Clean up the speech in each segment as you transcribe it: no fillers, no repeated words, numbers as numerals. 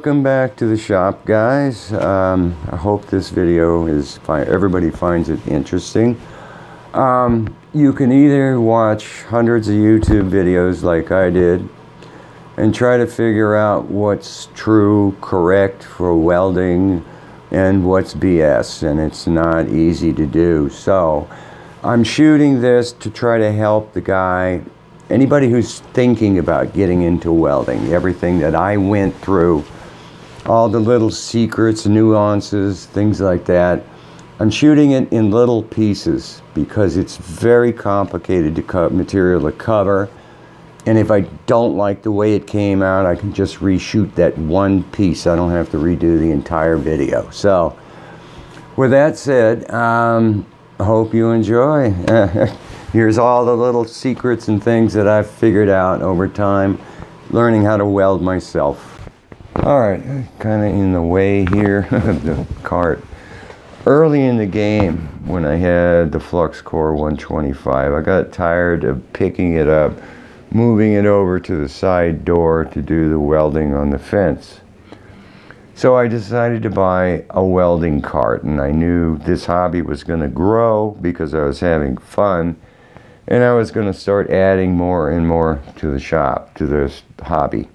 welcome back to the shop, guys. I hope this video everybody finds it interesting. You can either watch hundreds of YouTube videos like I did and try to figure out what's true, correct for welding and what's BS, and it's not easy to do. So I'm shooting this to try to help the guy, anybody who's thinking about getting into welding, everything that I went through, all the little secrets, nuances, things like that. I'm shooting it in little pieces because it's very complicated to cut material to cover. And if I don't like the way it came out, I can just reshoot that one piece. I don't have to redo the entire video. So with that said, I hope you enjoy. Here's all the little secrets and things that I've figured out over time, learning how to weld myself. All right, kind of in the way here of the cart. Early in the game, when I had the Flux Core 125, I got tired of picking it up, moving it over to the side door to do the welding on the fence. So I decided to buy a welding cart, and I knew this hobby was going to grow because I was having fun, and I was going to start adding more and more to the shop, to this hobby.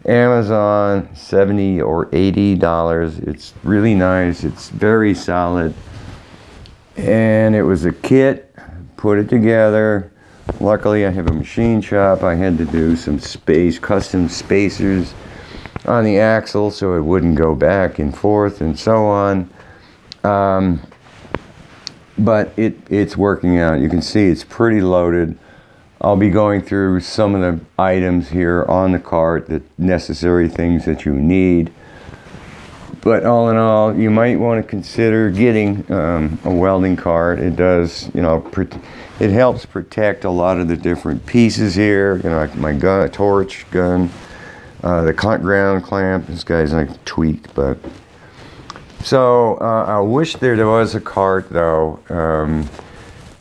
Amazon, $70 or $80. It's really nice. It's very solid. And it was a kit, put it together. Luckily, I have a machine shop. I had to do some custom spacers on the axle so it wouldn't go back and forth and so on. But it's working out. You can see it's pretty loaded. I'll be going through some of the items here on the cart, the necessary things that you need. But all in all, you might want to consider getting a welding cart. It does, you know, it helps protect a lot of the different pieces here. You know, like my gun, torch gun, the ground clamp. This guy's like tweaked, but. So I wish there was a cart though.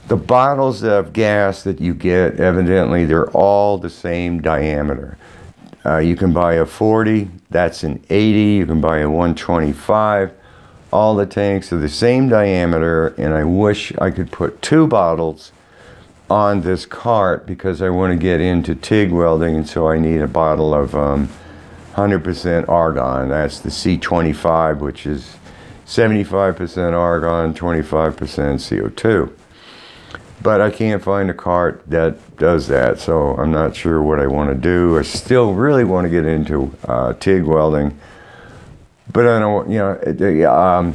The bottles of gas that you get, evidently, they're all the same diameter. You can buy a 40, that's an 80, you can buy a 125. All the tanks are the same diameter, and I wish I could put 2 bottles on this cart because I want to get into TIG welding, and so I need a bottle of 100% argon. That's the C25, which is 75% argon, 25% CO2. But I can't find a cart that does that, so I'm not sure what I want to do. I still really want to get into TIG welding, but I don't, you know,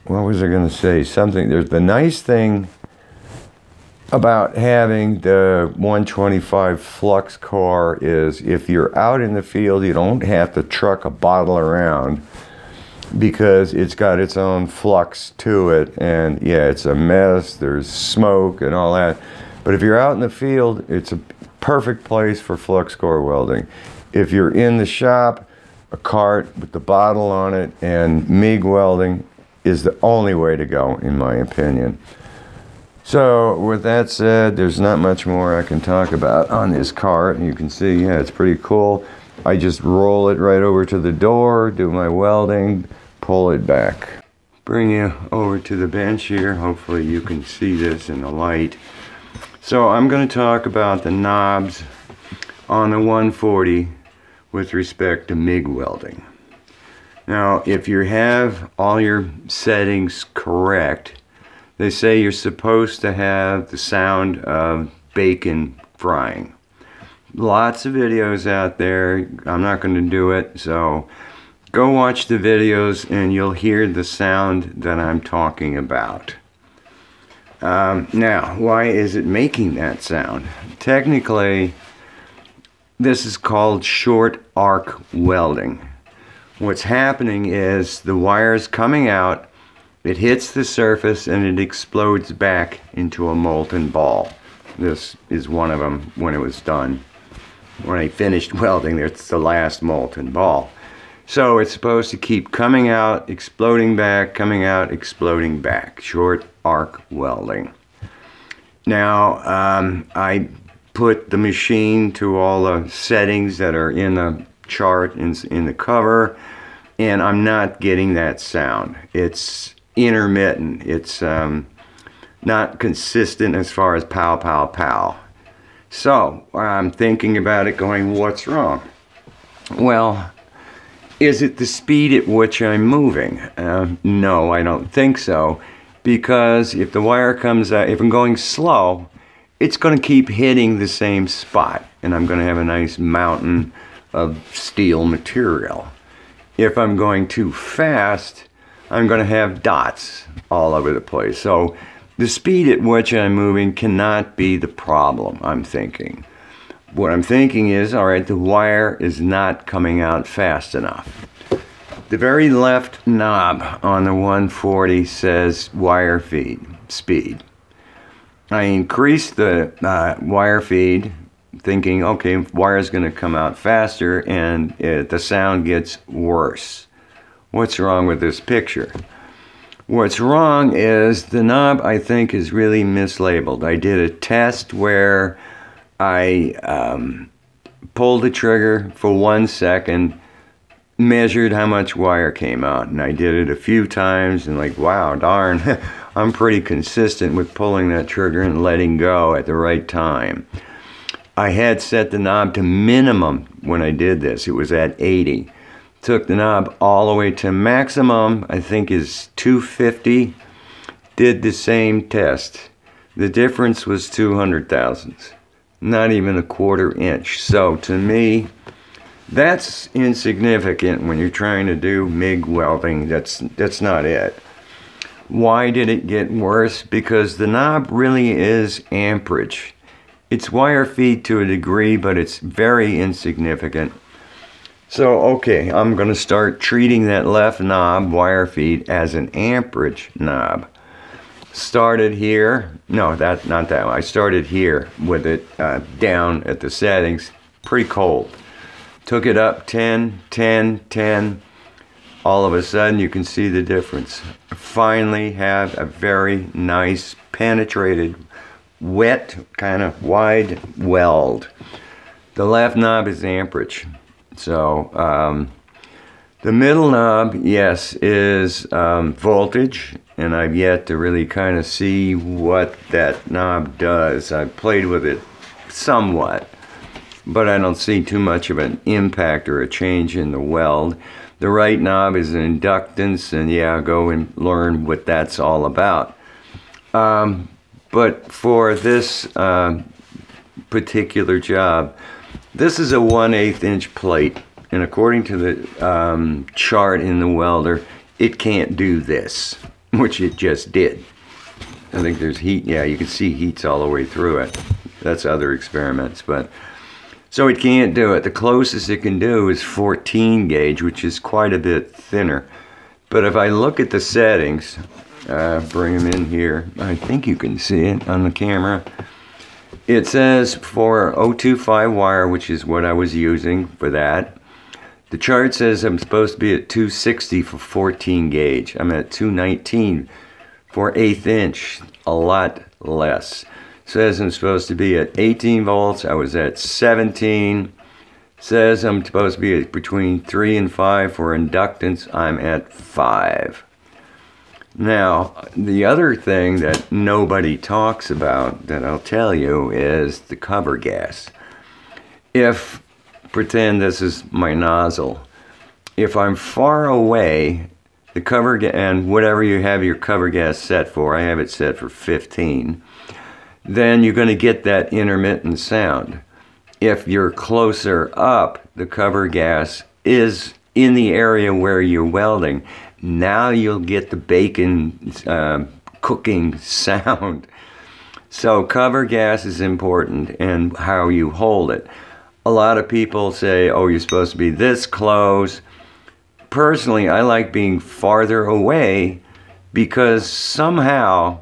what was I going to say? Something, there's the nice thing about having the 125 Flux core is if you're out in the field, you don't have to truck a bottle around, because it's got its own flux to it, and yeah, it's a mess, there's smoke and all that. But if you're out in the field, it's a perfect place for flux core welding. If you're in the shop, a cart with the bottle on it and MIG welding is the only way to go, in my opinion. So with that said, there's not much more I can talk about on this cart. You can see, yeah, it's pretty cool. I just roll it right over to the door, do my welding, pull it back. Bring you over to the bench here. Hopefully you can see this in the light. So I'm going to talk about the knobs on the 140 with respect to MIG welding. Now, if you have all your settings correct, they say you're supposed to have the sound of bacon frying. Lots of videos out there. I'm not going to do it, so go watch the videos and you'll hear the sound that I'm talking about. Now, why is it making that sound? Technically, this is called short arc welding. What's happening is the wire's coming out, it hits the surface, and it explodes back into a molten ball. This is one of them when it was done. When I finished welding, it's the last molten ball. So it's supposed to keep coming out, exploding back, coming out, exploding back. Short arc welding. Now, I put the machine to all the settings that are in the chart in the cover, and I'm not getting that sound. It's intermittent. It's not consistent as far as pow, pow, pow. So I'm thinking about it going, what's wrong? Well, is it the speed at which I'm moving? No, I don't think so. Because if the wire comes out, if I'm going slow, it's going to keep hitting the same spot. And I'm going to have a nice mountain of steel material. If I'm going too fast, I'm going to have dots all over the place. So the speed at which I'm moving cannot be the problem, I'm thinking. What I'm thinking is, all right, the wire is not coming out fast enough. The very left knob on the 140 says wire feed speed. I increased the wire feed, thinking, okay, wire's going to come out faster, and the sound gets worse. What's wrong with this picture? What's wrong is the knob, I think, is really mislabeled. I did a test where I pulled the trigger for 1 second, measured how much wire came out, and I did it a few times, and like, wow, darn, I'm pretty consistent with pulling that trigger and letting go at the right time. I had set the knob to minimum when I did this. It was at 80. Took the knob all the way to maximum, I think is 250. Did the same test. The difference was 200 thousandths. Not even a quarter inch. So to me, that's insignificant when you're trying to do MIG welding. That's not it. Why did it get worse? Because the knob really is amperage. It's wire feed to a degree, but it's very insignificant. So, okay, I'm going to start treating that left knob, wire feed, as an amperage knob. Started here. No, not that one. I started here with it down at the settings, pretty cold. Took it up 10, 10, 10. All of a sudden, you can see the difference. Finally have a very nice, penetrated, wet, kind of wide weld. The left knob is amperage. So the middle knob, yes, is voltage, and I've yet to really kind of see what that knob does. I've played with it somewhat, but I don't see too much of an impact or a change in the weld. The right knob is an inductance, and yeah, go and learn what that's all about. But for this particular job, this is a 1/8 inch plate, and according to the chart in the welder, it can't do this, which it just did. I think there's heat. Yeah, you can see heats all the way through it. That's other experiments, but so it can't do it. The closest it can do is 14 gauge, which is quite a bit thinner. But if I look at the settings, bring them in here, I think you can see it on the camera. It says for 025 wire, which is what I was using for that. The chart says I'm supposed to be at 260 for 14 gauge. I'm at 219 for 1/8 inch, a lot less. Says I'm supposed to be at 18 volts. I was at 17. Says I'm supposed to be at between 3 and 5 for inductance. I'm at 5. Now, the other thing that nobody talks about that I'll tell you is the cover gas. If, pretend this is my nozzle, if I'm far away, the cover gas, and whatever you have your cover gas set for, I have it set for 15, then you're going to get that intermittent sound. If you're closer up, the cover gas is in the area where you're welding. Now you'll get the bacon cooking sound. So cover gas is important, and how you hold it. A lot of people say, oh, you're supposed to be this close. Personally, I like being farther away because somehow,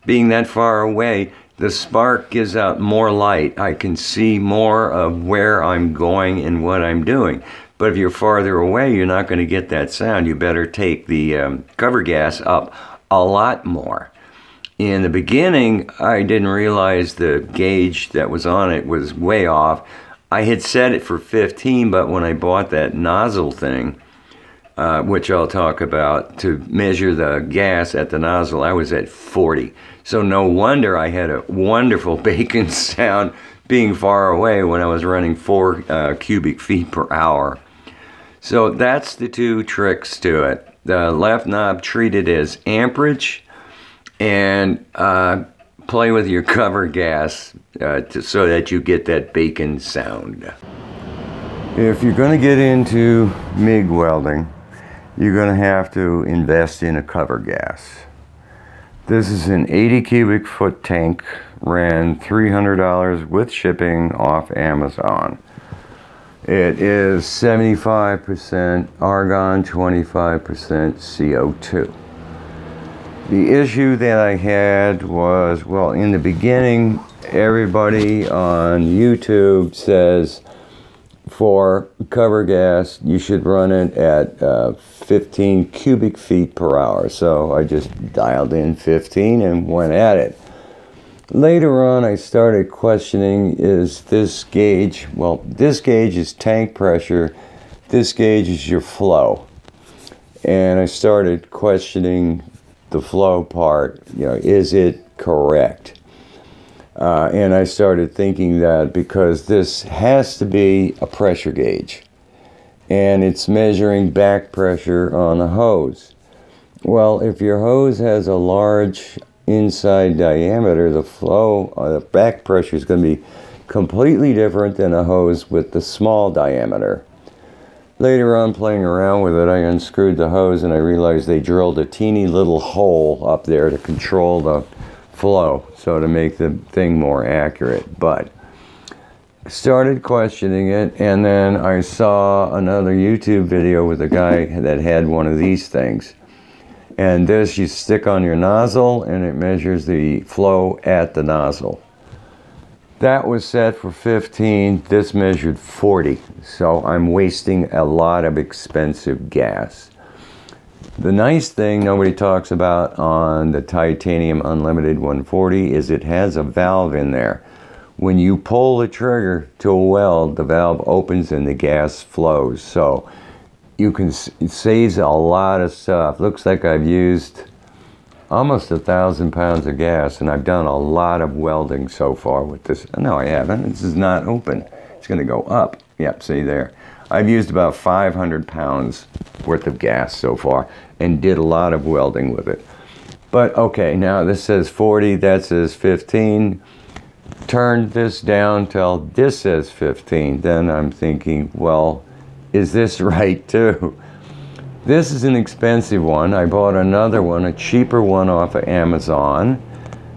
being that far away, the spark gives out more light. I can see more of where I'm going and what I'm doing. But if you're farther away, you're not going to get that sound. You better take the cover gas up a lot more. In the beginning, I didn't realize the gauge that was on it was way off. I had set it for 15, but when I bought that nozzle thing, which I'll talk about, to measure the gas at the nozzle, I was at 40. So no wonder I had a wonderful bacon sound being far away when I was running 4 cubic feet per hour. So that's the two tricks to it. The left knob, treat it as amperage, and play with your cover gas so that you get that bacon sound. If you're going to get into MIG welding, you're going to have to invest in a cover gas. This is an 80 cubic foot tank, ran $300 with shipping off Amazon. It is 75% argon, 25% CO2. The issue that I had was, well, in the beginning, everybody on YouTube says for cover gas, you should run it at 15 cubic feet per hour. So I just dialed in 15 and went at it. Later on, I started questioning, is this gauge, well, this gauge is tank pressure, this gauge is your flow. And I started questioning the flow part, you know, is it correct? And I started thinking that because this has to be a pressure gauge, and it's measuring back pressure on a hose. Well, if your hose has a large inside diameter, the flow, the back pressure is going to be completely different than a hose with the small diameter. Later on, playing around with it, I unscrewed the hose and I realized they drilled a teeny little hole up there to control the flow, so to make the thing more accurate. But I started questioning it, and then I saw another YouTube video with a guy that had one of these things. And this you stick on your nozzle and it measures the flow at the nozzle. That was set for 15, this measured 40. So I'm wasting a lot of expensive gas. The nice thing nobody talks about on the Titanium Unlimited 140 is it has a valve in there. When you pull the trigger to weld, the valve opens and the gas flows. So you can, it saves a lot of stuff. Looks like I've used almost 1,000 pounds of gas, and I've done a lot of welding so far with this. No, I haven't. This is not open. It's going to go up. Yep, see there. I've used about 500 pounds worth of gas so far and did a lot of welding with it. But okay, now this says 40, that says 15. Turned this down till this says 15. Then I'm thinking, well, is this right too? This is an expensive one. I bought another one, a cheaper one off of Amazon,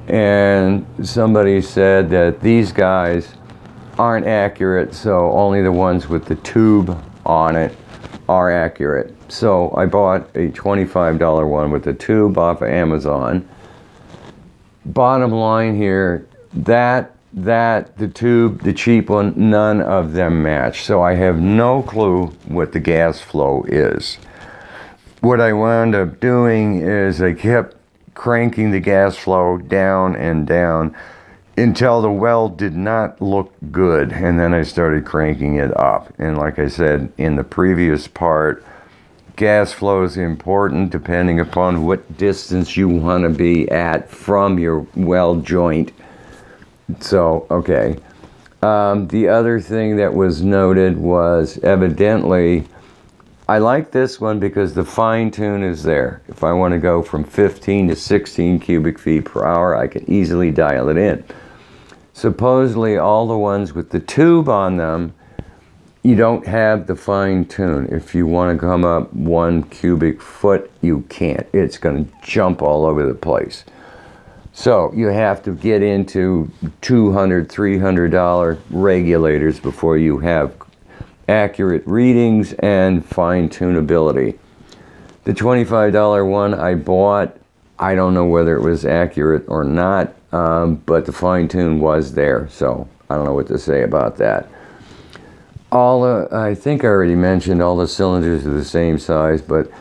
and somebody said that these guys aren't accurate, so only the ones with the tube on it are accurate. So I bought a $25 one with the tube off of Amazon. Bottom line here, the tube, the cheap one, none of them match. So I have no clue what the gas flow is. What I wound up doing is I kept cranking the gas flow down and down until the weld did not look good, and then I started cranking it up. And like I said in the previous part, gas flow is important depending upon what distance you want to be at from your weld joint. So, okay. The other thing that was noted was evidently, I like this one because the fine tune is there. If I want to go from 15 to 16 cubic feet per hour, I can easily dial it in. Supposedly all the ones with the tube on them, you don't have the fine tune. If you want to come up 1 cubic foot, you can't. It's going to jump all over the place. So you have to get into $200, $300 regulators before you have accurate readings and fine tunability. The $25 one I bought, I don't know whether it was accurate or not, but the fine tune was there, so I don't know what to say about that. I think I already mentioned all the cylinders are the same size, but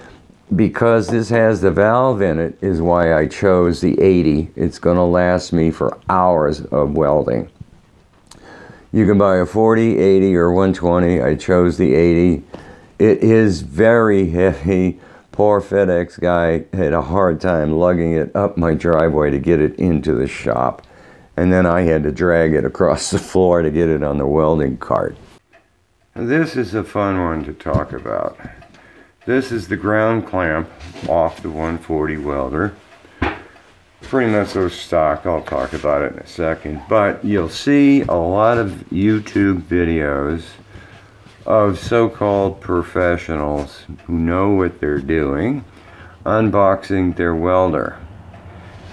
because this has the valve in it is why I chose the 80. It's going to last me for hours of welding. You can buy a 40, 80, or 120. I chose the 80. It is very heavy. Poor FedEx guy had a hard time lugging it up my driveway to get it into the shop. And then I had to drag it across the floor to get it on the welding cart. This is a fun one to talk about. This is the ground clamp off the 140 welder. Pretty much so stock. I'll talk about it in a second. But you'll see a lot of YouTube videos of so-called professionals who know what they're doing unboxing their welder.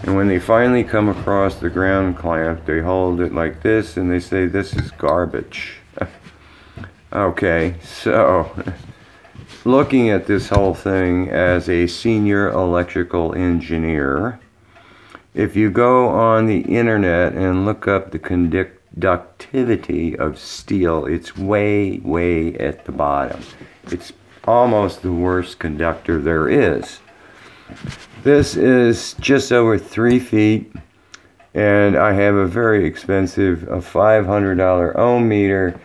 And when they finally come across the ground clamp, they hold it like this and they say, "This is garbage." Okay, so looking at this whole thing as a senior electrical engineer, if you go on the internet and look up the conductivity of steel, it's way, way at the bottom. It's almost the worst conductor there is. This is just over 3 feet, and I have a very expensive $500 ohm meter.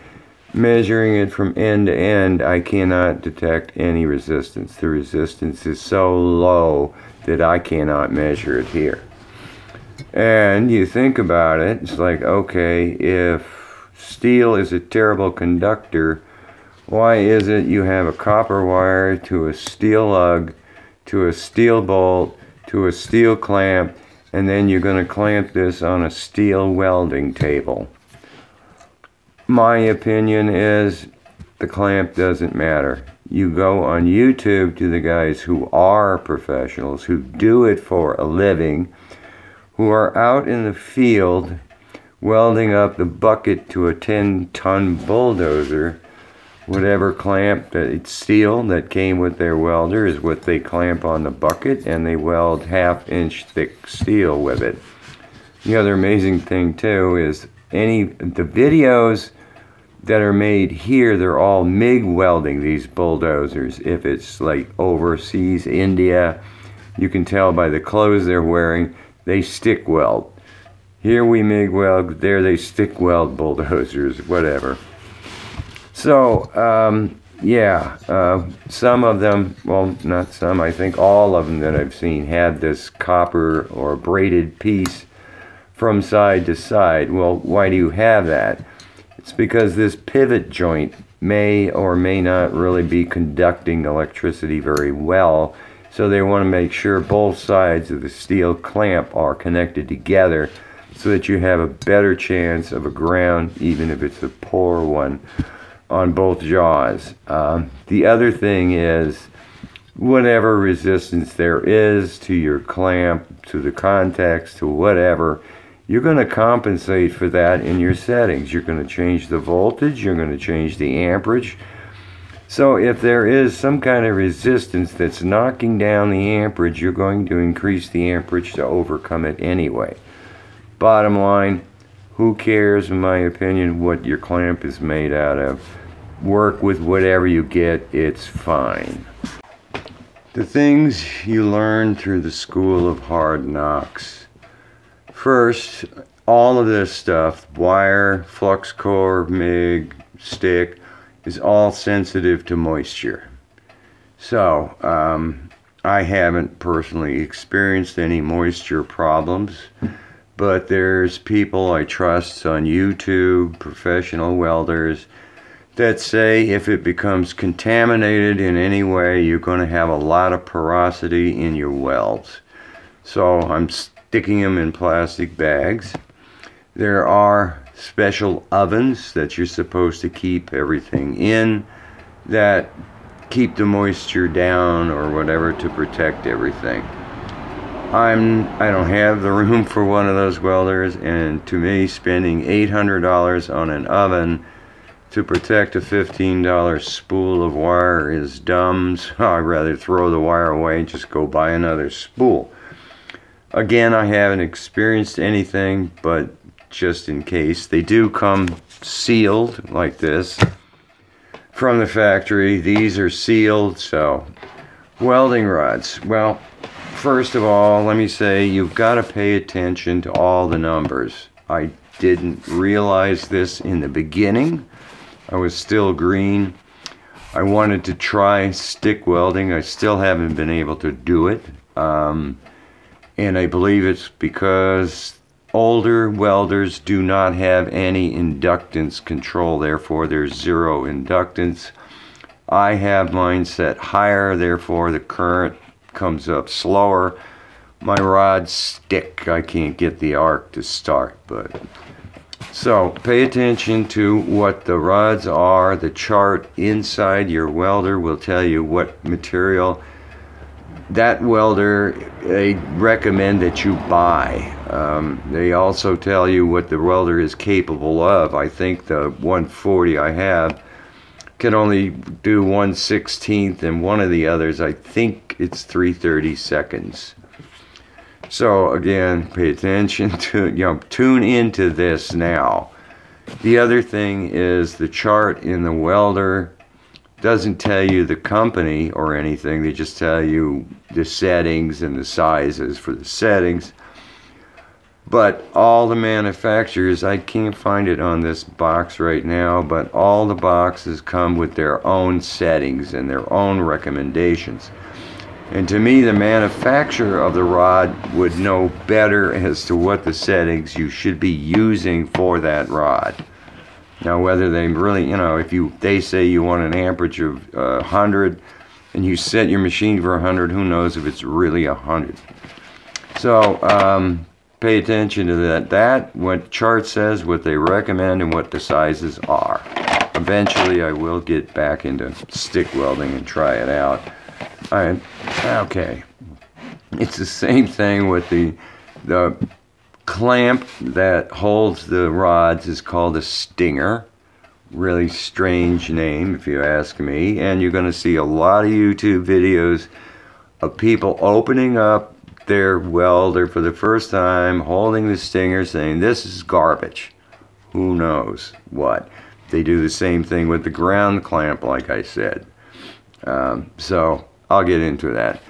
Measuring it from end to end, I cannot detect any resistance. The resistance is so low that I cannot measure it here. And you think about it, it's like, okay, if steel is a terrible conductor, why is it you have a copper wire to a steel lug, to a steel bolt, to a steel clamp, and then you're going to clamp this on a steel welding table? My opinion is the clamp doesn't matter. You go on YouTube to the guys who are professionals, who do it for a living, who are out in the field welding up the bucket to a 10-ton bulldozer. Whatever clamp that it's steel that came with their welder is what they clamp on the bucket, and they weld 1/2-inch thick steel with it. The other amazing thing too is the videos that are made here, they're all Mig welding these bulldozers. If it's like overseas, India, you can tell by the clothes they're wearing, they stick weld. Here we Mig weld, there they stick weld bulldozers, whatever. So, some of them, well, not some, I think all of them that I've seen have this copper or braided piece from side to side. Well, why do you have that? It's because this pivot joint may or may not really be conducting electricity very well, so they want to make sure both sides of the steel clamp are connected together so that you have a better chance of a ground, even if it's a poor one, on both jaws. The other thing is, whatever resistance there is to your clamp, to the contacts, to whatever, you're going to compensate for that in your settings. You're going to change the voltage, you're going to change the amperage. So if there is some kind of resistance that's knocking down the amperage, you're going to increase the amperage to overcome it anyway. Bottom line, who cares, in my opinion, what your clamp is made out of? Work with whatever you get, it's fine. The things you learn through the school of hard knocks. First, all of this stuff, wire, flux core, MIG, stick, is all sensitive to moisture. So, I haven't personally experienced any moisture problems, but there's people I trust on YouTube, professional welders, that say if it becomes contaminated in any way, you're going to have a lot of porosity in your welds. So I'm sticking them in plastic bags. There are special ovens that you're supposed to keep everything in that keep the moisture down or whatever to protect everything. I don't have the room for one of those welders, and to me, spending $800 on an oven to protect a $15 spool of wire is dumb, so I'd rather throw the wire away and just go buy another spool. Again, I haven't experienced anything, but just in case, they do come sealed like this from the factory. These are sealed. So welding rods, well, first of all, let me say you've got to pay attention to all the numbers. I didn't realize this in the beginning. I was still green. I wanted to try stick welding. I still haven't been able to do it. And I believe it's because older welders do not have any inductance control, therefore there's zero inductance. I have mine set higher, therefore the current comes up slower. My rods stick. I can't get the arc to start, but so pay attention to what the rods are. The chart inside your welder will tell you what material that welder they recommend that you buy. They also tell you what the welder is capable of. I think the 140 I have can only do 1/16, and one of the others, I think it's 3/32. So again, pay attention to, tune into this now. The other thing is the chart in the welder doesn't tell you the company or anything. They just tell you the settings and the sizes for the settings. But all the manufacturers, I can't find it on this box right now, but all the boxes come with their own settings and their own recommendations. And to me, the manufacturer of the rod would know better as to what the settings you should be using for that rod. Now, whether they really, if they say you want an amperage of 100 and you set your machine for 100, who knows if it's really 100. So, pay attention to that. What chart says, what they recommend, and what the sizes are. Eventually, I will get back into stick welding and try it out. Okay. It's the same thing with the clamp that holds the rods is called a stinger. Really strange name if you ask me. And you're going to see a lot of YouTube videos of people opening up their welder for the first time, holding the stinger, saying this is garbage. Who knows what. They do the same thing with the ground clamp, like I said. So I'll get into that.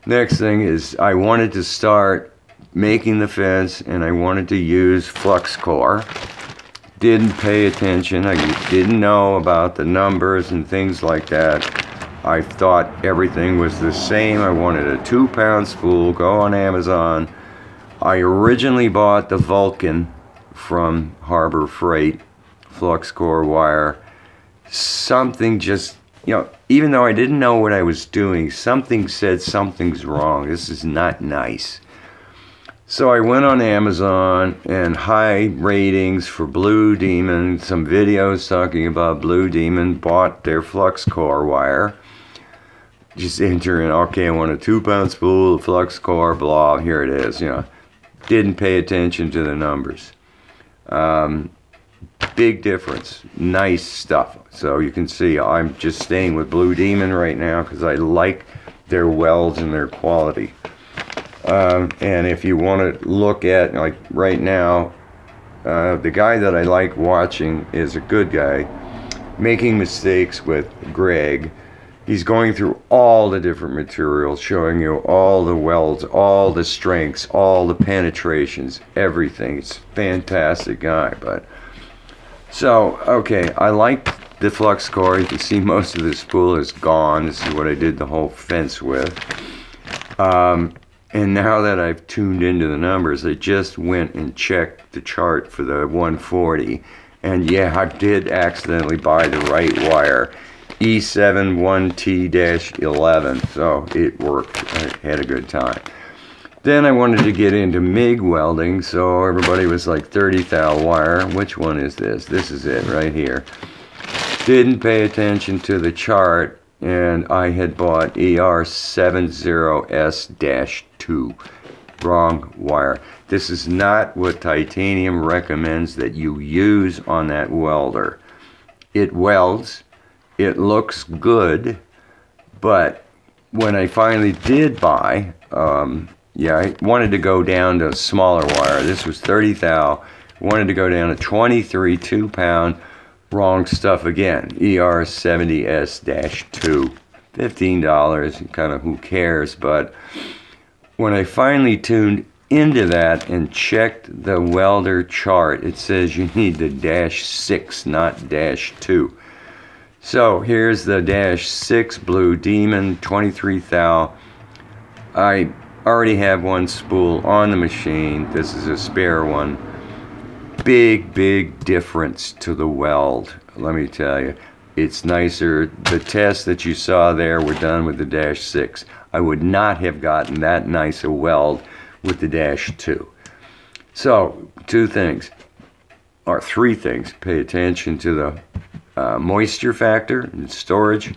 Next thing is I wanted to start making the fence, and I wanted to use flux core. Didn't pay attention. I didn't know about the numbers and things like that. I thought everything was the same. I wanted a 2-pound spool. Go on Amazon. I originally bought the Vulcan from Harbor Freight flux core wire. Something just, even though I didn't know what I was doing, something said something's wrong. This is not nice. So I went on Amazon, and high ratings for Blue Demon, some videos talking about Blue Demon, bought their flux core wire. Just enter in, okay, I want a 2-pound spool, flux core, blah, here it is, Didn't pay attention to the numbers. Big difference. Nice stuff. So you can see I'm just staying with Blue Demon right now because I like their welds and their quality. And if you want to look at, like right now, the guy that I like watching is a good guy, Making Mistakes with Greg. He's going through all the different materials, showing you all the welds, all the strengths, all the penetrations, everything. It's a fantastic guy. So, okay, I like the flux core. You can see most of the spool is gone. This is what I did the whole fence with. And now that I've tuned into the numbers, I just went and checked the chart for the 140. And yeah, I did accidentally buy the right wire. E71T-11. So it worked. I had a good time. Then I wanted to get into MIG welding, so everybody was like 30 thou wire. Which one is this? This is it right here. Didn't pay attention to the chart, and I had bought ER70S-2. Wrong wire. This is not what titanium recommends that you use on that welder. It welds, it looks good, but when I finally did buy, yeah, I wanted to go down to a smaller wire. This was 30 thou. Wanted to go down to 23 2-pound. Wrong stuff again. ER70S-2. $15. Kind of who cares, but when I finally tuned into that and checked the welder chart. It says you need the -6, not -2. So here's the -6 Blue Demon 23 thou. I already have one spool on the machine. This is a spare one. Big difference to the weld, let me tell you. It's nicer. The tests that you saw there were done with the -6. I would not have gotten that nice a weld with the -2. So, two things, or three things. Pay attention to the moisture factor and storage.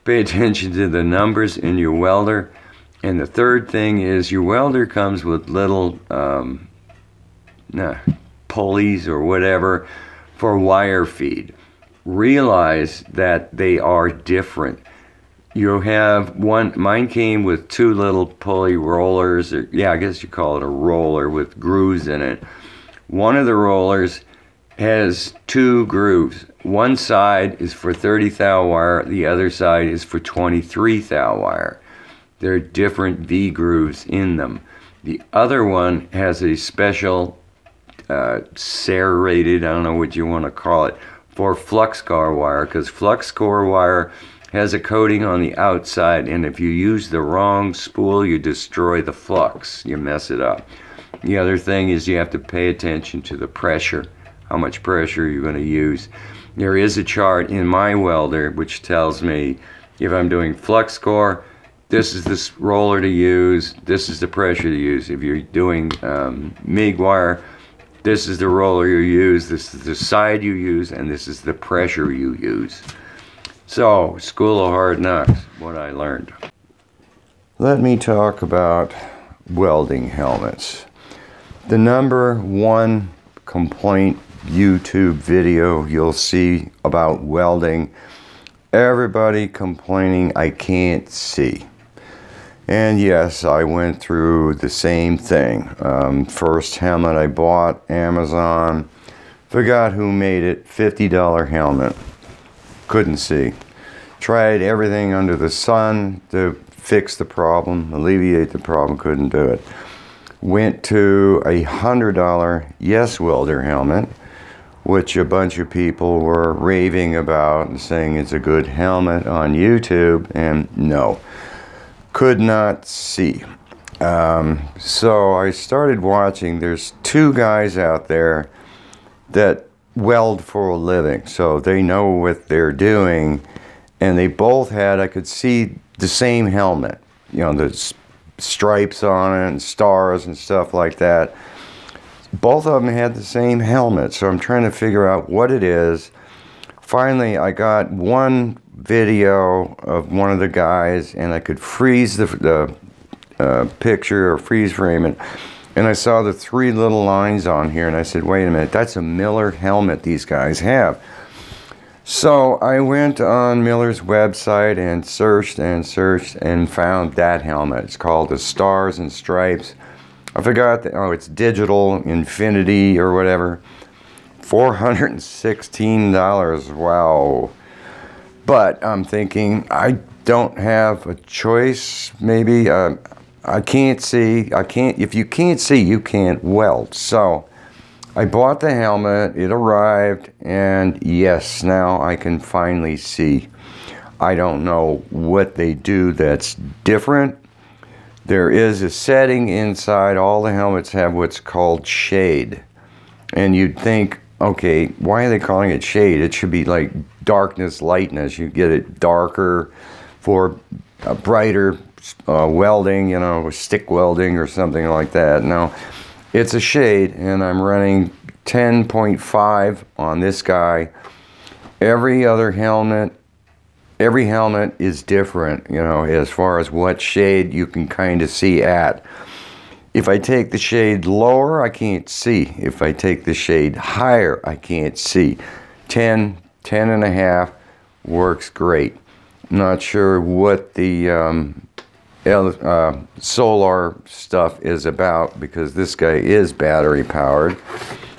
Pay attention to the numbers in your welder. And the third thing is your welder comes with little pulleys or whatever for wire feed. Realize that they are different. You have one, mine came with two little pulley rollers, or, yeah, I guess you call it a roller with grooves in it. One of the rollers has two grooves. One side is for 30 thou wire, the other side is for 23 thou wire. There are different V grooves in them. The other one has a special serrated, I don't know what you want to call it, for flux core wire, because flux core wire has a coating on the outside, and if you use the wrong spool, you destroy the flux. You mess it up. The other thing is you have to pay attention to the pressure, how much pressure you're going to use. There is a chart in my welder which tells me if I'm doing flux core, this is the roller to use, this is the pressure to use. If you're doing MIG wire, this is the roller you use, this is the side you use, and this is the pressure you use. So, School of Hard Knocks, what I learned. Let me talk about welding helmets. The #1 complaint YouTube video you'll see about welding, everybody complaining I can't see. And yes, I went through the same thing. First helmet I bought, Amazon, forgot who made it, $50 helmet. Couldn't see. Tried everything under the sun to fix the problem, alleviate the problem, couldn't do it. Went to a $100 Yes Welder helmet, which a bunch of people were raving about and saying it's a good helmet on YouTube, and no. Could not see. So I started watching. There's two guys out there that weld for a living, so they know what they're doing, and they both had, I could see the same helmet, you know, the stripes on it and stars and stuff like that. Both of them had the same helmet, so I'm trying to figure out what it is. Finally, I got one video of one of the guys, and I could freeze the picture or freeze frame it, and I saw the three little lines on here, and I said, wait a minute, that's a Miller helmet these guys have. So I went on Miller's website and searched and found that helmet. It's called the Stars and Stripes. I forgot that, oh, it's digital infinity or whatever. $416, wow. But I'm thinking, I don't have a choice, maybe. I can't see, if you can't see, you can't weld. So I bought the helmet, it arrived, and yes, now I can finally see. I don't know what they do that's different. There is a setting inside, all the helmets have what's called shade. And you'd think, okay, why are they calling it shade? It should be like darkness, lightness. You get it darker for brighter welding, you know, stick welding or something like that. No, it's a shade, and I'm running 10.5 on this guy. Every helmet is different, you know, as far as what shade you can kind of see at. If I take the shade lower, I can't see. If I take the shade higher, I can't see. 10.5 works great. Not sure what the solar stuff is about, because this guy is battery powered.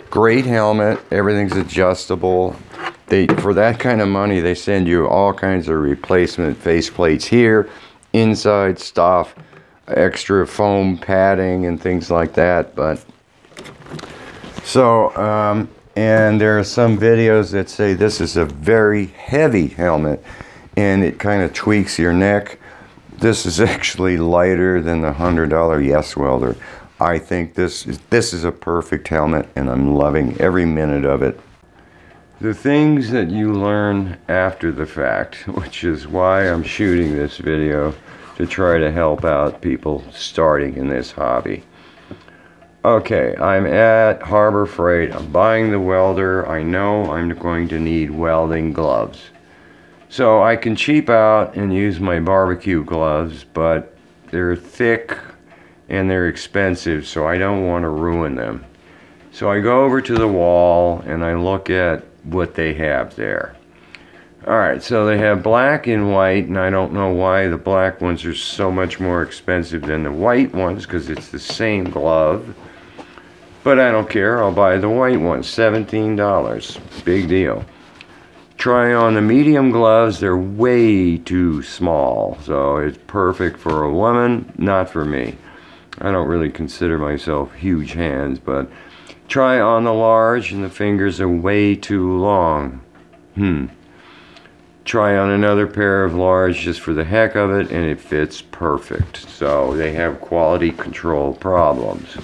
Great helmet, everything's adjustable. For that kind of money, they send you all kinds of replacement face plates here, inside stuff. extra foam padding and things like that. But so and there are some videos that say this is a very heavy helmet and it kind of tweaks your neck. This is actually lighter than the $100 Yes Welder. I think this is a perfect helmet, and I'm loving every minute of it. The things that you learn after the fact, which is why I'm shooting this video, to try to help out people starting in this hobby. Okay, I'm at Harbor Freight. I'm buying the welder. I know I'm going to need welding gloves. So I can cheap out and use my barbecue gloves, but they're thick and they're expensive, so I don't want to ruin them. So I go over to the wall and I look at what they have there. Alright, so they have black and white, and I don't know why the black ones are so much more expensive than the white ones, because it's the same glove. But I don't care, I'll buy the white ones, $17, big deal. Try on the medium gloves, they're way too small, so it's perfect for a woman, not for me. I don't really consider myself huge hands, but try on the large and the fingers are way too long. Try on another pair of large just for the heck of it, and it fits perfect. So they have quality control problems.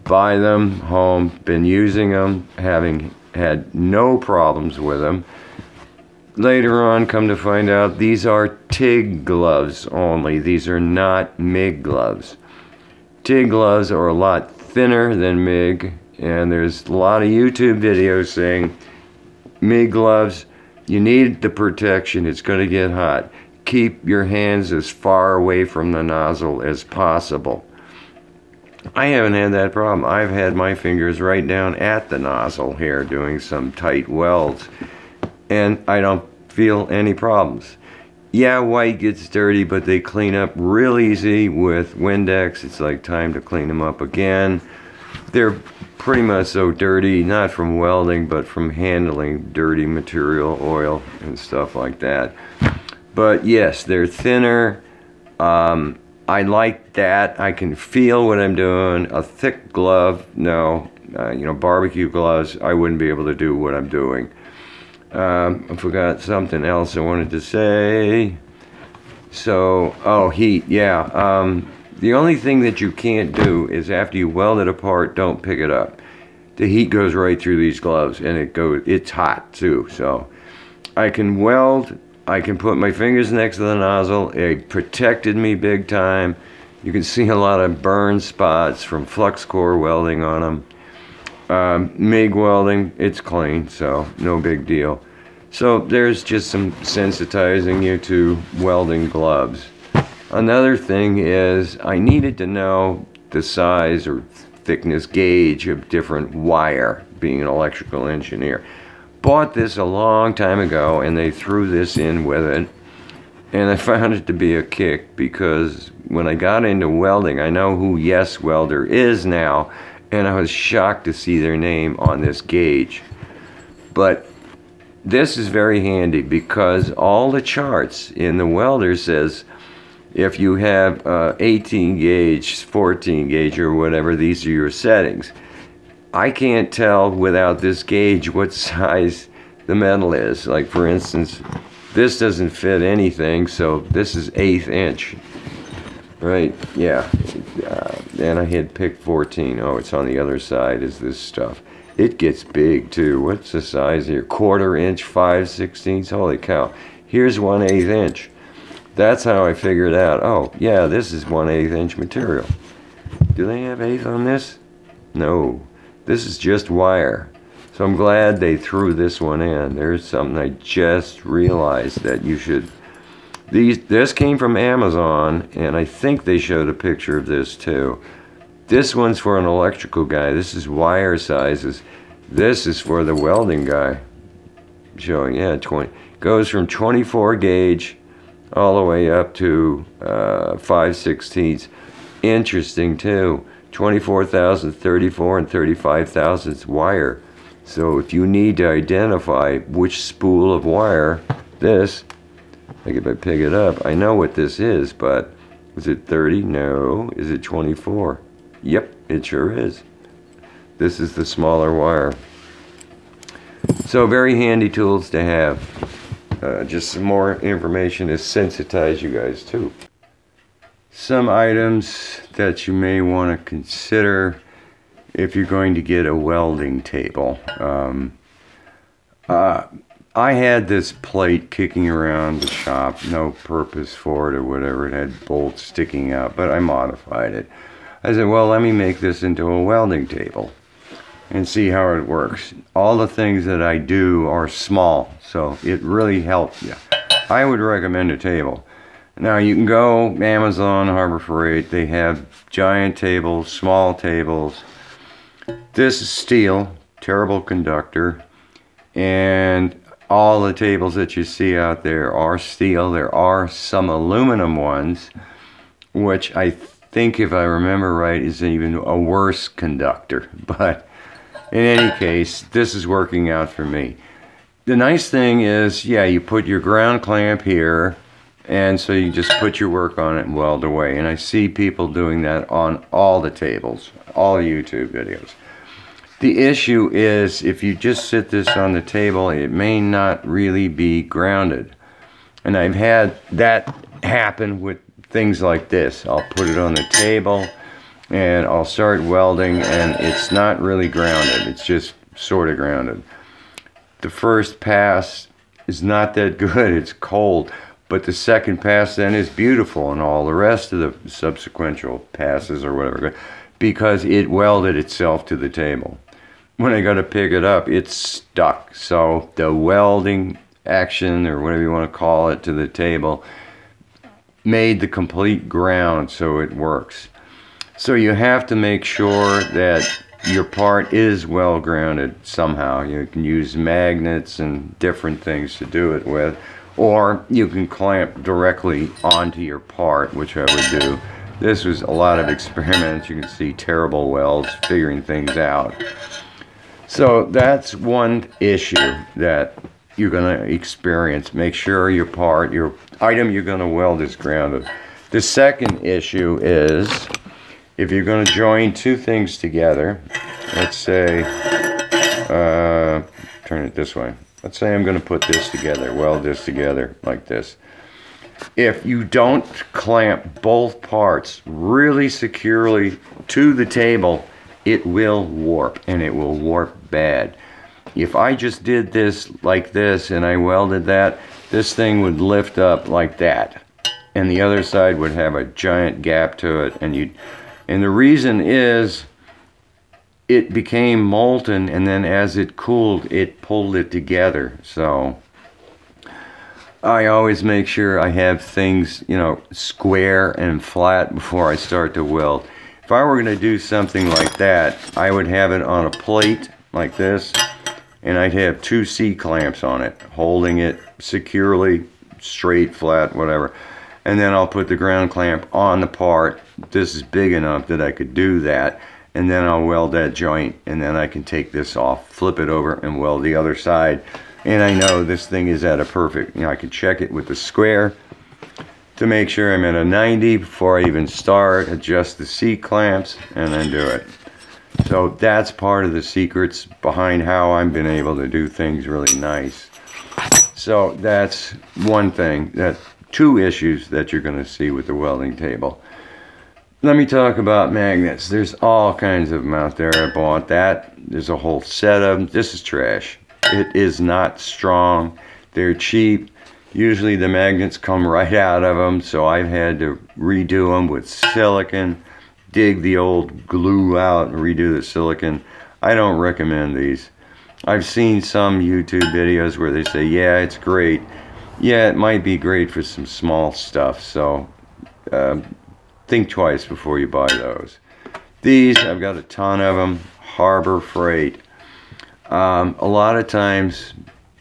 Buy them home, been using them, having had no problems with them. Later on, come to find out, these are TIG gloves only. These are not MIG gloves. TIG gloves are a lot thinner than MIG, and there's a lot of YouTube videos saying MIG gloves, you need the protection, it's going to get hot. Keep your hands as far away from the nozzle as possible. I haven't had that problem. I've had my fingers right down at the nozzle here doing some tight welds, and I don't feel any problems. Yeah, white gets dirty, but they clean up real easy with Windex. It's like time to clean them up again. They're pretty much so dirty, not from welding, but from handling dirty material, oil, and stuff like that. But yes, they're thinner. I like that. I can feel what I'm doing. A thick glove, no. You know, barbecue gloves, I wouldn't be able to do what I'm doing. I forgot something else I wanted to say. So, oh, heat, yeah. The only thing that you can't do is after you weld it apart, don't pick it up. The heat goes right through these gloves, and it's hot too. So I can weld, I can put my fingers next to the nozzle. It protected me big time. You can see a lot of burn spots from flux core welding on them. MIG welding, it's clean, so no big deal. So there's just some sensitizing you to welding gloves. Another thing is I needed to know the size or thickness gauge of different wire, being an electrical engineer. Bought this a long time ago and they threw this in with it, and I found it to be a kick because when I got into welding, I know who Yes Welder is now, and I was shocked to see their name on this gauge. But this is very handy because all the charts in the welder says if you have 18 gauge, 14 gauge, or whatever, these are your settings. I can't tell without this gauge what size the metal is. Like for instance, this doesn't fit anything, so this is 1/8 inch. Right, yeah. And I had picked 14. Oh, it's on the other side is this stuff. It gets big too. What's the size here? 1/4 inch, 5/16. Holy cow. Here's 1/8 inch. That's how I figured out, oh, yeah, this is 1/8 inch material. Do they have 1/8 on this? No. This is just wire. So I'm glad they threw this one in. There's something I just realized that you should. This came from Amazon, and I think they showed a picture of this too. This one's for an electrical guy. This is wire sizes. This is for the welding guy. Showing, yeah, 20. Goes from 24 gauge all the way up to 5/16. Interesting too. 24,000, 34, and 35,000 wire. So if you need to identify which spool of wire, this, like if I pick it up, I know what this is, but Is it 30? No. Is it 24? Yep, it sure is. This is the smaller wire. So very handy tools to have. Just some more information to sensitize you guys too. Some items that you may want to consider if you're going to get a welding table. I had this plate kicking around the shop, no purpose for it or whatever. It had bolts sticking out, but I modified it. I said, well, let me make this into a welding table and see how it works. All the things that I do are small, so it really helps you. I would recommend a table. Now you can go Amazon, Harbor Freight. They have giant tables, small tables. This is steel, terrible conductor, and all the tables that you see out there are steel. There are some aluminum ones, which I think, if I remember right, is even a worse conductor. But in any case, this is working out for me. The nice thing is, yeah, you put your ground clamp here, and so you just put your work on it and weld away. And I see people doing that on all the tables, all YouTube videos. The issue is, if you just sit this on the table, it may not really be grounded. And I've had that happen with things like this. I'll put it on the table and I'll start welding and it's not really grounded. It's just sort of grounded. The first pass is not that good. It's cold. But the second pass then is beautiful, and all the rest of the subsequent passes or whatever, because it welded itself to the table. When I got to pick it up, it's stuck. So the welding action, or whatever you want to call it, to the table made the complete ground so it works. So you have to make sure that your part is well grounded somehow. You can use magnets and different things to do it with, or you can clamp directly onto your part, which I would do. This was a lot of experiments. You can see terrible welds, figuring things out. So that's one issue that you're going to experience. Make sure your part, your item you're going to weld, is grounded. The second issue is, if you're going to join two things together, let's say, turn it this way. Let's say I'm going to put this together, weld this together like this. If you don't clamp both parts really securely to the table, it will warp, and it will warp bad. If I just did this like this and I welded that, this thing would lift up like that, and the other side would have a giant gap to it, and the reason is it became molten, and then as it cooled, it pulled it together. So I always make sure I have things, you know, square and flat before I start to weld. If I were going to do something like that, I would have it on a plate like this, and I'd have two C-clamps on it, holding it securely, straight, flat, whatever. And then I'll put the ground clamp on the part. This is big enough that I could do that. And then I'll weld that joint, and then I can take this off, flip it over, and weld the other side. And I know this thing is at a perfect, you know, I can check it with the square to make sure I'm at a 90 before I even start, adjust the C-clamps, and then do it. So that's part of the secrets behind how I've been able to do things really nice. So that's one thing, two issues that you're going to see with the welding table. Let me talk about magnets. There's all kinds of them out there. I bought that. There's a whole set of them. This is trash. It is not strong. They're cheap. Usually the magnets come right out of them, so I've had to redo them with silicone, dig the old glue out and redo the silicone. I don't recommend these. I've seen some YouTube videos where they say, yeah, it's great. Yeah, it might be great for some small stuff, so think twice before you buy those. These, I've got a ton of them, Harbor Freight. A lot of times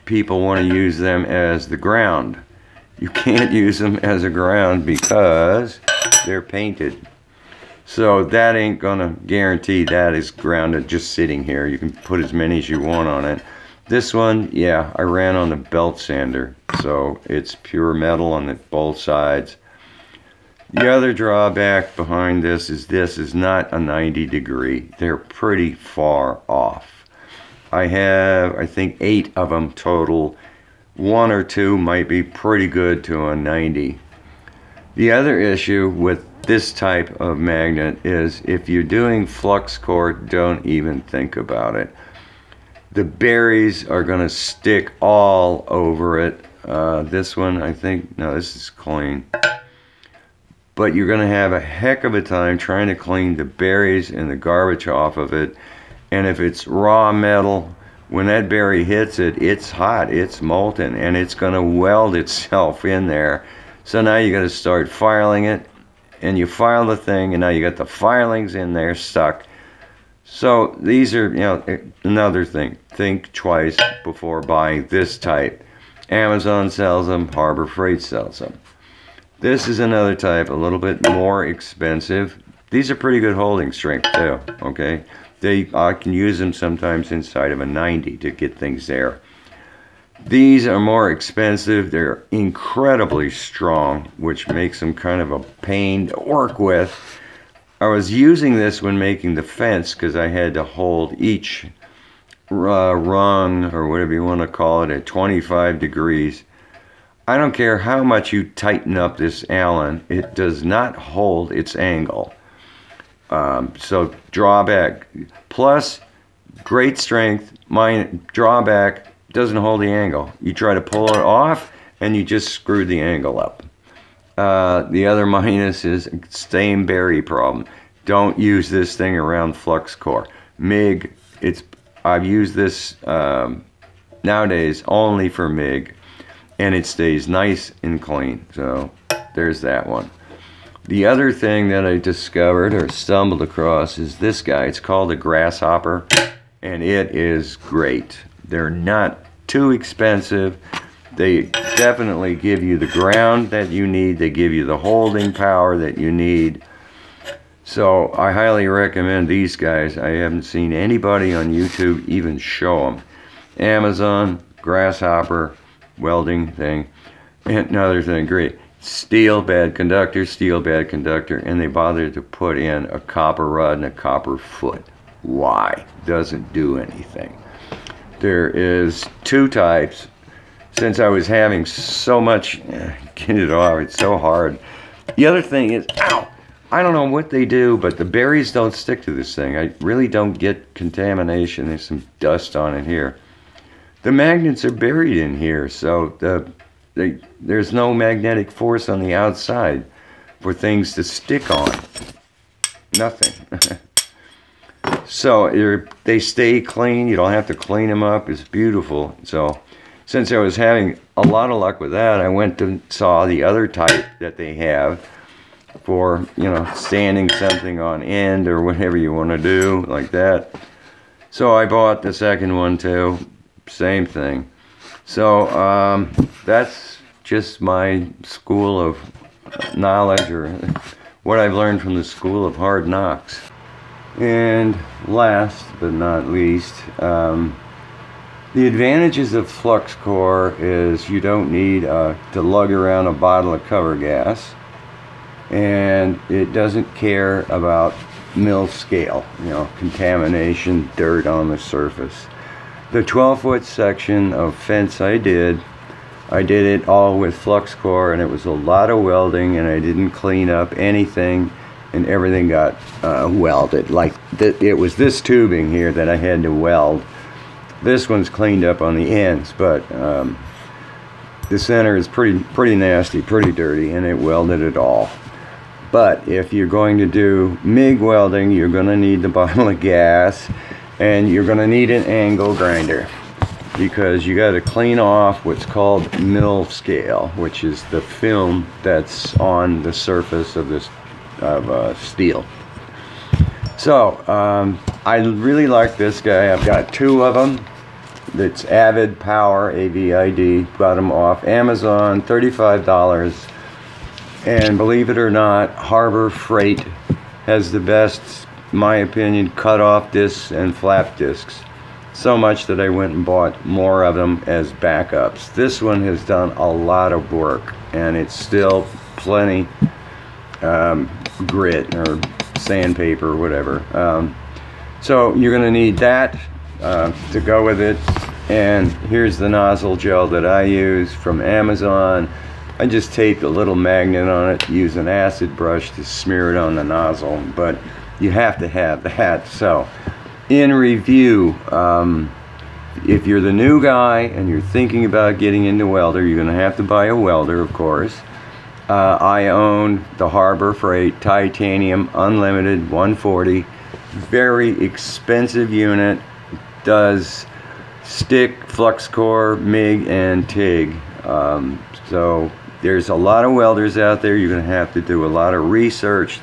people want to use them as the ground. You can't use them as a ground because they're painted. So that ain't gonna guarantee that is grounded just sitting here. You can put as many as you want on it. This one, yeah, I ran on the belt sander, so it's pure metal on both sides. The other drawback behind this is not a 90 degree. They're pretty far off. I have, I think, 8 of them total. 1 or 2 might be pretty good to a 90. The other issue with this type of magnet is if you're doing flux core, don't even think about it. The berries are going to stick all over it. This one, I think, no, this is clean. But you're going to have a heck of a time trying to clean the berries and the garbage off of it. And if it's raw metal, when that berry hits it, it's hot, it's molten, and it's going to weld itself in there. So now you got to start filing it, and you file the thing, and now you got the filings in there stuck. So these are, you know, another thing. Think twice before buying this type. Amazon sells them, Harbor Freight sells them. This is another type, a little bit more expensive. These are pretty good holding strength too, okay? I can use them sometimes inside of a 90 to get things there. These are more expensive. They're incredibly strong, which makes them kind of a pain to work with. I was using this when making the fence because I had to hold each rung, or whatever you want to call it, at 25 degrees. I don't care how much you tighten up this Allen, it does not hold its angle. So drawback. Plus, great strength. Drawback, doesn't hold the angle. You try to pull it off and you just screw the angle up. The other minus is same berry problem. Don't use this thing around flux core. Mig, I've used this nowadays only for Mig, and it stays nice and clean. So there's that one. The other thing that I discovered or stumbled across is this guy. It's called a grasshopper, and it is great. They're not too expensive. They definitely give you the ground that you need. They give you the holding power that you need. So I highly recommend these guys. I haven't seen anybody on YouTube even show them. Amazon, grasshopper, welding thing, and another thing, great. Steel, bad conductor, and they bothered to put in a copper rod and a copper foot. Why? Doesn't do anything. There is 2 types. Since I was having so much, get it off, it's so hard. The other thing is, ow, I don't know what they do, but the berries don't stick to this thing. I really don't get contamination. There's some dust on it here. The magnets are buried in here, so there's no magnetic force on the outside for things to stick on. Nothing. So they stay clean. You don't have to clean them up. It's beautiful. So since I was having a lot of luck with that, I went and saw the other type that they have for, you know, standing something on end or whatever you want to do like that. So I bought the second one too. Same thing. So that's just my school of knowledge, or what I've learned from the school of hard knocks. And last but not least, the advantages of flux core is you don't need to lug around a bottle of cover gas, and it doesn't care about mill scale, you know, contamination, dirt on the surface. The 12-foot section of fence I did it all with flux core, and it was a lot of welding, and I didn't clean up anything, and everything got welded. Like it was this tubing here that I had to weld. This one's cleaned up on the ends, but the center is pretty nasty, pretty dirty, and it welded it all. But if you're going to do MIG welding, you're going to need the bottle of gas, and you're going to need an angle grinder, because you got to clean off what's called mill scale, which is the film that's on the surface of this steel. So I really like this guy. I've got 2 of them. It's Avid Power, A-V-I-D. Got them off Amazon, $35. And believe it or not, Harbor Freight has the best, in my opinion, cut-off discs and flap discs. So much that I went and bought more of them as backups. This one has done a lot of work, and it's still plenty. grit or sandpaper or whatever. So you're going to need that to go with it. And here's the nozzle gel that I use from Amazon. I just taped a little magnet on it, use an acid brush to smear it on the nozzle, but you have to have that. So in review, if you're the new guy and you're thinking about getting into welder, you're going to have to buy a welder, of course. I own the Harbor Freight Titanium Unlimited 140. Very expensive unit. Does stick, flux core, MIG, and TIG. So there's a lot of welders out there. You're going to have to do a lot of research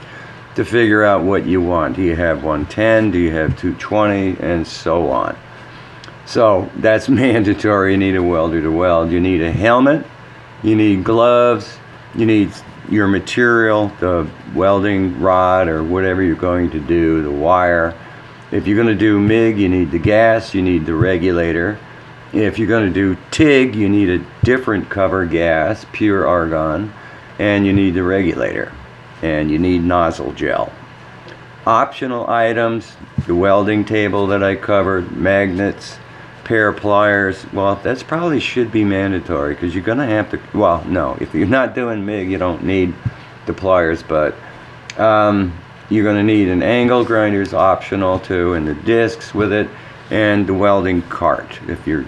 to figure out what you want. Do you have 110? Do you have 220? And so on. So that's mandatory. You need a welder to weld. You need a helmet. You need gloves. You need your material, the welding rod or whatever you're going to do, the wire. If you're going to do MIG, you need the gas, you need the regulator. If you're going to do TIG, you need a different cover gas, pure argon, and you need the regulator. And you need nozzle gel. Optional items, the welding table that I covered, magnets, pair of pliers. Well, that's probably should be mandatory because you're going to have to, well, no, if you're not doing MIG, you don't need the pliers, but you're going to need an angle grinder, is optional too, and the discs with it, and the welding cart. If you're,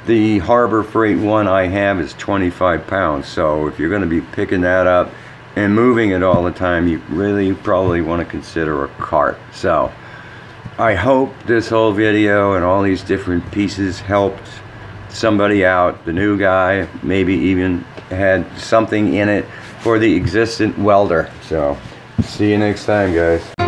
the Harbor Freight one I have is 25 pounds, so if you're going to be picking that up and moving it all the time, you really probably want to consider a cart. So I hope this whole video and all these different pieces helped somebody out, the new guy, maybe even had something in it for the existent welder. So see you next time, guys.